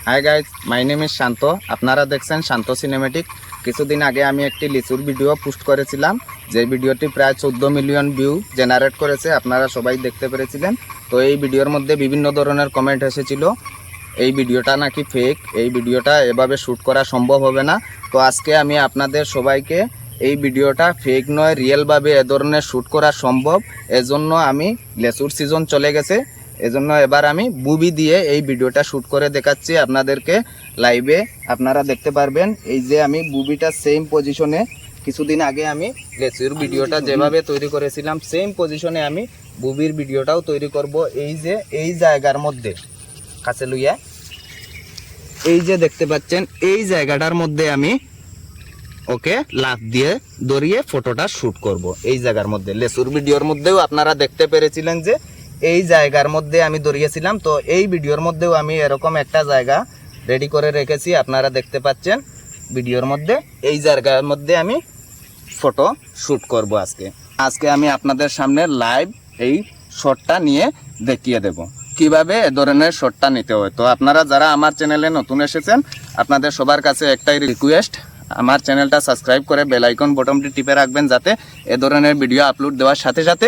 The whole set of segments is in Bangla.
High guys, my name is Shanto. আপনারা দেখছেন শান্ত সিনেমেটিক। কিছুদিন আগে আমি একটি লিচুর ভিডিও পোস্ট করেছিলাম, যে ভিডিওটি প্রায় 14 মিলিয়ন ভিউ জেনারেট করেছে। আপনারা সবাই দেখতে পেরেছিলেন। তো এই ভিডিওর মধ্যে বিভিন্ন ধরনের কমেন্ট এসেছিল, এই ভিডিওটা নাকি ফেক, এই ভিডিওটা এভাবে শ্যুট করা সম্ভব হবে না। তো আজকে আমি আপনাদের সবাইকে এই ভিডিওটা ফেক নয়, রিয়েলভাবে এ ধরনের শ্যুট করা সম্ভব। এজন্য আমি লেচুর সিজন চলে গেছে, এজন্য এবার আমি বুবি দিয়ে এই ভিডিওটা শ্যুট করে দেখাচ্ছি আপনাদেরকে লাইভে। আপনারা দেখতে পারবেন এই যে আমি বুবিটা সেম পজিশনে, কিছুদিন আগে আমি লেচুর ভিডিওটা যেভাবে তৈরি করেছিলাম সেম পজিশনে আমি বুবির ভিডিওটাও তৈরি করব। এই যে এই জায়গার মধ্যে কাছে লইয়া, এই যে দেখতে পাচ্ছেন এই জায়গাটার মধ্যে আমি ওকে লাফ দিয়ে দড়িয়ে ফটোটা শ্যুট করব। এই জায়গার মধ্যে লেচুর ভিডিওর মধ্যেও আপনারা দেখতে পেরেছিলেন যে এই জায়গার মধ্যে আমি দড়িয়েছিলাম। তো এই ভিডিওর মধ্যেও আমি এরকম একটা জায়গা রেডি করে রেখেছি, আপনারা দেখতে পাচ্ছেন ভিডিওর মধ্যে। এই জায়গার মধ্যে আমি ফটো শ্যুট করব। আজকে আমি আপনাদের সামনে লাইভ এই শটটা নিয়ে দেখিয়ে দেব কিভাবে এ ধরনের শটটা নিতে হয়। তো আপনারা যারা আমার চ্যানেলে নতুন এসেছেন, আপনাদের সবার কাছে একটাই রিকোয়েস্ট, আমার চ্যানেলটা সাবস্ক্রাইব করে বেল আইকন বটনটি টিপে রাখবেন, যাতে এ ধরনের ভিডিও আপলোড দেওয়ার সাথে সাথে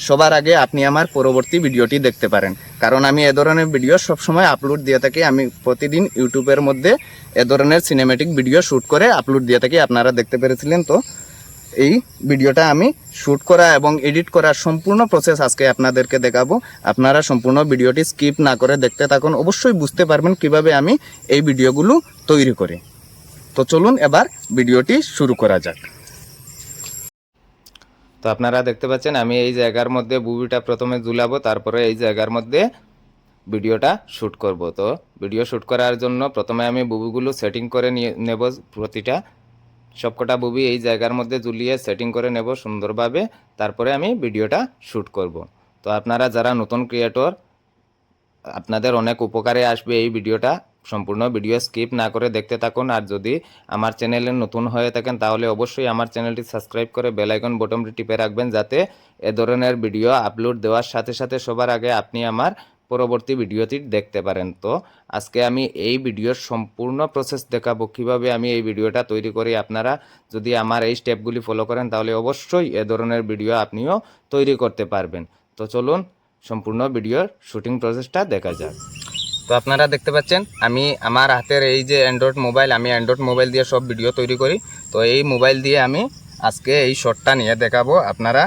সবার আগে আপনি আমার পরবর্তী ভিডিওটি দেখতে পারেন। কারণ আমি এ ধরনের ভিডিও সবসময় আপলোড দিয়ে থাকি। আমি প্রতিদিন ইউটিউবের মধ্যে এ ধরনের সিনেমেটিক ভিডিও শ্যুট করে আপলোড দিয়ে থাকি, আপনারা দেখতে পেরেছিলেন। তো এই ভিডিওটা আমি শ্যুট করা এবং এডিট করার সম্পূর্ণ প্রসেস আজকে আপনাদেরকে দেখাবো। আপনারা সম্পূর্ণ ভিডিওটি স্কিপ না করে দেখতে থাকুন, অবশ্যই বুঝতে পারবেন কিভাবে আমি এই ভিডিওগুলো তৈরি করি। তো চলুন এবার ভিডিওটি শুরু করা যাক। তো আপনারা দেখতে পাচ্ছেন আমি এই জায়গার মধ্যে বুবিটা প্রথমে ঝুলাবো, তারপরে এই জায়গার মধ্যে ভিডিওটা শ্যুট করব। তো ভিডিও শ্যুট করার জন্য প্রথমে আমি বুবিগুলো সেটিং করে নিয়ে নেব। প্রতিটা সবকটা বুবি এই জায়গার মধ্যে ঝুলিয়ে সেটিং করে নেব সুন্দরভাবে, তারপরে আমি ভিডিওটা শ্যুট করব। তো আপনারা যারা নতুন ক্রিয়েটর, আপনাদের অনেক উপকারে আসবে এই ভিডিওটা। সম্পূর্ণ ভিডিও স্কিপ না করে দেখতে থাকুন। আর যদি আমার চ্যানেলে নতুন হয়ে থাকেন তাহলে অবশ্যই আমার চ্যানেলটি সাবস্ক্রাইব করে বেল আইকন বটনটি টিপে রাখবেন, যাতে এ ধরনের ভিডিও আপলোড দেওয়ার সাথে সাথে সবার আগে আপনি আমার পরবর্তী ভিডিওটি দেখতে পারেন। তো আজকে আমি এই ভিডিওর সম্পূর্ণ প্রসেস দেখাবো কিভাবে আমি এই ভিডিওটা তৈরি করি। আপনারা যদি আমার এই স্টেপগুলি ফলো করেন তাহলে অবশ্যই এ ধরনের ভিডিও আপনিও তৈরি করতে পারবেন। তো চলুন সম্পূর্ণ ভিডিওর শুটিং প্রসেসটা দেখা যাক। তো আপনারা দেখতে পাচ্ছেন আমি আমার হাতের এই যে অ্যান্ড্রয়েড মোবাইল, আমি অ্যান্ড্রয়েড মোবাইল দিয়ে সব ভিডিও তৈরি করি। তো এই মোবাইল দিয়ে আমি আজকে এই শটটা নিয়ে দেখাবো। আপনারা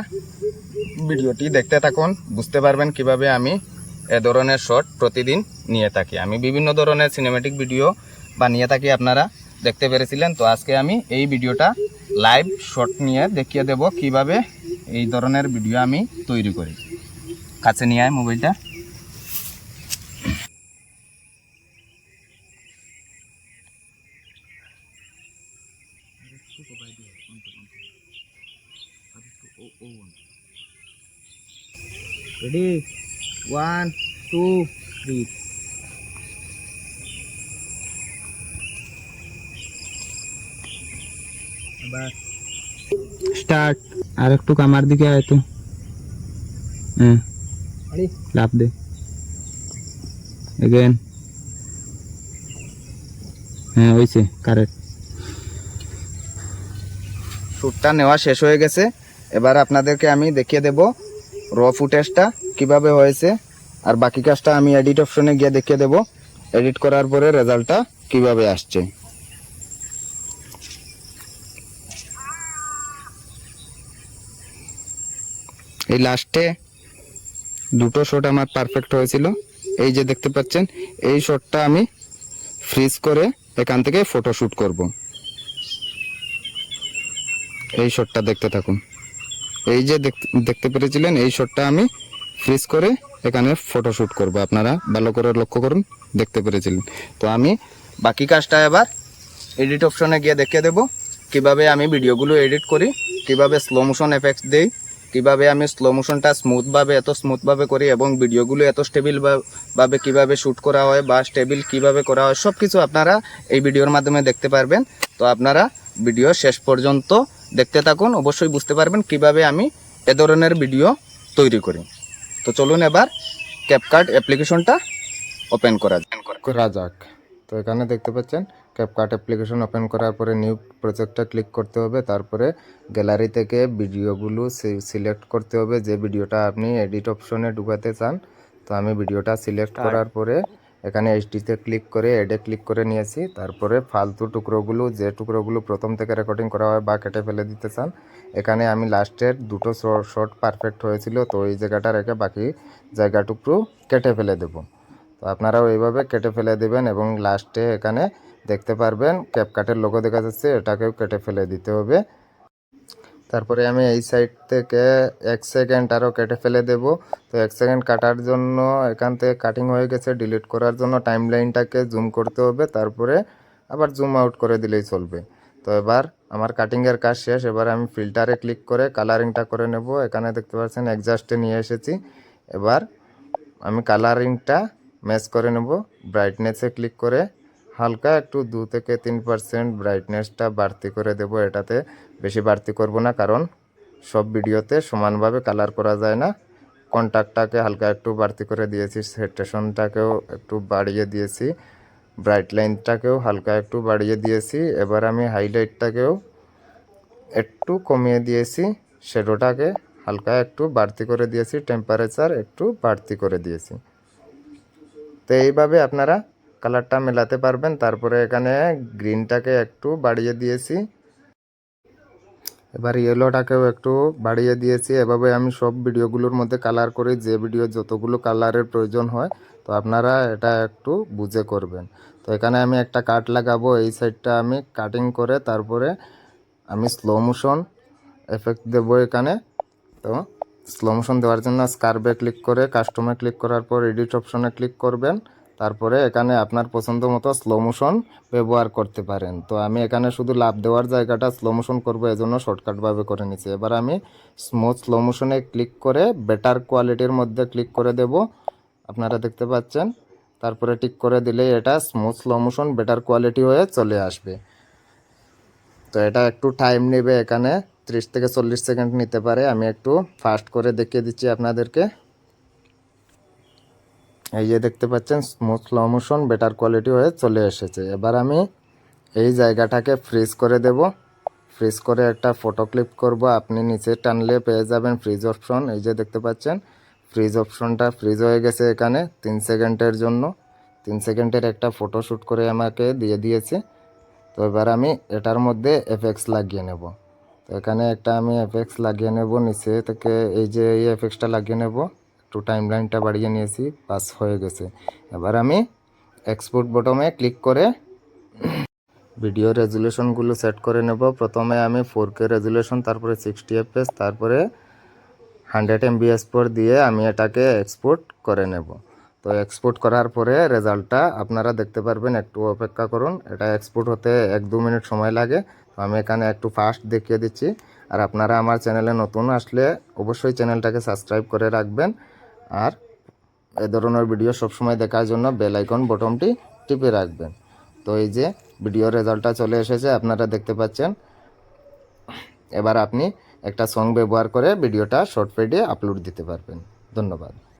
ভিডিওটি দেখতে থাকুন, বুঝতে পারবেন কিভাবে আমি এ ধরনের শট প্রতিদিন নিয়ে থাকি। আমি বিভিন্ন ধরনের সিনেমেটিক ভিডিও বানিয়ে থাকি, আপনারা দেখতে পেরেছিলেন। তো আজকে আমি এই ভিডিওটা লাইভ শট নিয়ে দেখিয়ে দেব কিভাবে এই ধরনের ভিডিও আমি তৈরি করি। কাছে নিয়ে আয় মোবাইলটা। Ready? 1, 2, 3. স্টার্ট। আর একটু কামার দিকে আয় তো। লাফ দে এগেন। হ্যাঁ হয়েছে, কারেক্ট। শ্যুটটা নেওয়া শেষ হয়ে গেছে। এবার আপনাদেরকে আমি দেখিয়ে দেব র ফুটেজটা কিভাবে হয়েছে, আর বাকি কাজটা আমি এডিট অপশনে গিয়ে দেখিয়ে দেব এডিট করার পরে রেজাল্টটা কিভাবে আসছে। এই লাস্টে দুটো শট আমার পারফেক্ট হয়েছিল। এই যে দেখতে পাচ্ছেন এই শটটা আমি ফ্রিজ করে এখান থেকে ফটো শ্যুট করব। এই শটটা দেখতে থাকুন। এই যে দেখতে পেরেছিলেন এই শটটা আমি ফ্রিজ করে এখানে ফটো শ্যুট করব। আপনারা ভালো করে লক্ষ্য করুন, দেখতে পেরেছিলেন। তো আমি বাকি কাজটা এবার এডিট অপশনে গিয়ে দেখিয়ে দেব কিভাবে আমি ভিডিওগুলো এডিট করি, কিভাবে স্লো মোশন এফেক্টস দেই, কিভাবে আমি স্লো মোশনটা এত স্মুথভাবে করি, এবং ভিডিওগুলো এত স্টেবিলভাবে কিভাবে শ্যুট করা হয় বা স্টেবিল কিভাবে করা হয়, সব কিছু আপনারা এই ভিডিওর মাধ্যমে দেখতে পারবেন। তো আপনারা ভিডিও শেষ পর্যন্ত দেখতে থাকুন, অবশ্যই বুঝতে পারবেন কিভাবে আমি এ ধরনের ভিডিও তৈরি করি। তো চলুন এবার ক্যাপকাট অ্যাপ্লিকেশনটা ওপেন করা যাক। তো তো এখানে দেখতে পাচ্ছেন ক্যাপকাট অ্যাপ্লিকেশন ওপেন করার পরে নিউ প্রজেক্টটা ক্লিক করতে হবে, তারপরে গ্যালারি থেকে ভিডিওগুলো সিলেক্ট করতে হবে যে ভিডিওটা আপনি এডিট অপশনে ঢুকাতে চান। তো আমি ভিডিওটা সিলেক্ট করার পরে এখানে এইচডিতে ক্লিক করে এডে ক্লিক করে নিয়েছি। তারপরে ফালতু টুকরোগুলো, যে টুকরোগুলো প্রথম থেকে রেকর্ডিং করা হয় বা কেটে ফেলে দিতে চান, এখানে আমি লাস্টের দুটো শর্ট পারফেক্ট হয়েছিল, তো এই জায়গাটা রেখে বাকি জায়গাটুকু কেটে ফেলে দেব। তো আপনারাও এইভাবে কেটে ফেলে দেবেন এবং লাস্টে এখানে দেখতে পারবেন ক্যাপকাটের লোগো দেখা যাচ্ছে, এটাকেও কেটে ফেলে দিতে হবে। তারপরে আমি এই সাইড থেকে 1 সেকেন্ড আরও কেটে ফেলে দেব। তো 1 সেকেন্ড কাটার জন্য এখান থেকে কাটিং হয়ে গেছে, ডিলিট করার জন্য টাইমলাইনটাকে জুম করতে হবে, তারপরে আবার জুম আউট করে দিলেই চলবে। তো এবার আমার কাটিংয়ের কাজ শেষ। এবার আমি ফিল্টারে ক্লিক করে কালারিংটা করে নেব। এখানে দেখতে পাচ্ছেন অ্যাডজাস্টে নিয়ে এসেছি। এবার আমি কালারিংটা ম্যাচ করে নেব। ব্রাইটনেসে ক্লিক করে হালকা একটু 2 থেকে 3% ব্রাইটনেসটা বাড়তি করে দেব। এটাতে বেশি বাড়তি করব না, কারণ সব ভিডিওতে সমানভাবে কালার করা যায় না। কন্ট্রাস্টটাকে হালকা একটু বাড়তি করে দিয়েছি, স্যাচুরেশনটাকেও একটু বাড়িয়ে দিয়েছি, ব্রাইট লাইনটাকেও হালকা একটু বাড়িয়ে দিয়েছি। এবার আমি হাইলাইটটাকেও একটু কমিয়ে দিয়েছি, শ্যাডোটাকে হালকা একটু বাড়তি করে দিয়েছি, টেম্পারেচার একটু বাড়তি করে দিয়েছি। তো এইভাবে আপনারা কালারটা মেলাতে পারবেন। তারপরে এখানে গ্রিনটাকে একটু বাড়িয়ে দিয়েছি, এবার ইয়েলোটাকেও একটু বাড়িয়ে দিয়েছি। এভাবে আমি সব ভিডিওগুলোর মধ্যে কালার করি, যে ভিডিও যতগুলো কালারের প্রয়োজন হয়। তো আপনারা এটা একটু বুঝে করবেন। তো এখানে আমি একটা কাট লাগাবো, এই সাইডটা আমি কাটিং করে তারপরে আমি স্লো মোশন এফেক্ট দেবো এখানে। তো স্লো মোশন দেওয়ার জন্য স্কার্বে ক্লিক করে কাস্টমে ক্লিক করার পর এডিট অপশনে ক্লিক করবেন। তারপরে এখানে আপনার পছন্দ মতো স্লো মোশন ব্যবহার করতে পারেন। তো আমি এখানে শুধু লাভ দেওয়ার জায়গাটা স্লো মোশন করবো, এজন্য শর্টকাটভাবে করে নিচ্ছি। এবার আমি স্মুথ স্লো মোশনে ক্লিক করে বেটার কোয়ালিটির মধ্যে ক্লিক করে দেব, আপনারা দেখতে পাচ্ছেন। তারপরে টিক করে দিলেই এটা smooth slow motion better quality হয়ে চলে আসবে। তো এটা একটু টাইম নেবে, এখানে 30 থেকে 40 সেকেন্ড নিতে পারে। আমি একটু ফাস্ট করে দেখিয়ে দিচ্ছি আপনাদেরকে। এই যে দেখতে পাচ্ছেন smooth slow motion better quality হয়ে চলে এসেছে। এবার আমি এই জায়গাটাকে ফ্রিজ করে দেব। ফ্রিজ করে একটা ফটো ক্লিক করব। আপনি নিচে টানলে পেয়ে যাবেন ফ্রিজ অপশন। এই যে দেখতে পাচ্ছেন ফ্রিজ অপশনটা ফ্রিজ হয়ে গেছে এখানে 3 সেকেন্ডের জন্য। 3 সেকেন্ডের একটা ফটো শ্যুট করে আমাকে দিয়ে দিয়েছে। তো এবার আমি এটার মধ্যে এফেক্টস লাগিয়ে নেব। তো এখানে একটা আমি এফেক্টস লাগিয়ে নেব নিচে থেকে, এই যে এই এফেক্টসটা লাগিয়ে নেব। একটু টাইমলাইনটা বাড়িয়ে নিয়েছি, পাস হয়ে গেছে। এবার আমি এক্সপোর্ট বটমে ক্লিক করে ভিডিও রেজুলেশনগুলো সেট করে নেব। প্রথমে আমি 4K রেজুলেশন, তারপরে 60 fps, তারপরে 100 MBs পর দিয়ে আমি এটাকে এক্সপোর্ট করে নেব। তো এক্সপোর্ট করার পরে রেজাল্টটা আপনারা দেখতে পারবেন। একটু অপেক্ষা করুন, এটা এক্সপোর্ট হতে 1-2 মিনিট সময় লাগে। তো আমি এখানে একটু ফাস্ট দেখিয়ে দিচ্ছি। আর আপনারা আমার চ্যানেলে নতুন আসলে অবশ্যই চ্যানেলটাকে সাবস্ক্রাইব করে রাখবেন। আর এই ধরনের ভিডিও সবসময় দেখার জন্য বেল আইকন বটনটি টিপে রাখবেন। তো এই যে ভিডিও রেজাল্টটা চলে এসেছে, আপনারা দেখতে পাচ্ছেন। এবার আপনি একটা সং ব্যবহার করে ভিডিওটা শর্ট ভিডিও আপলোড দিতে পারবেন। ধন্যবাদ।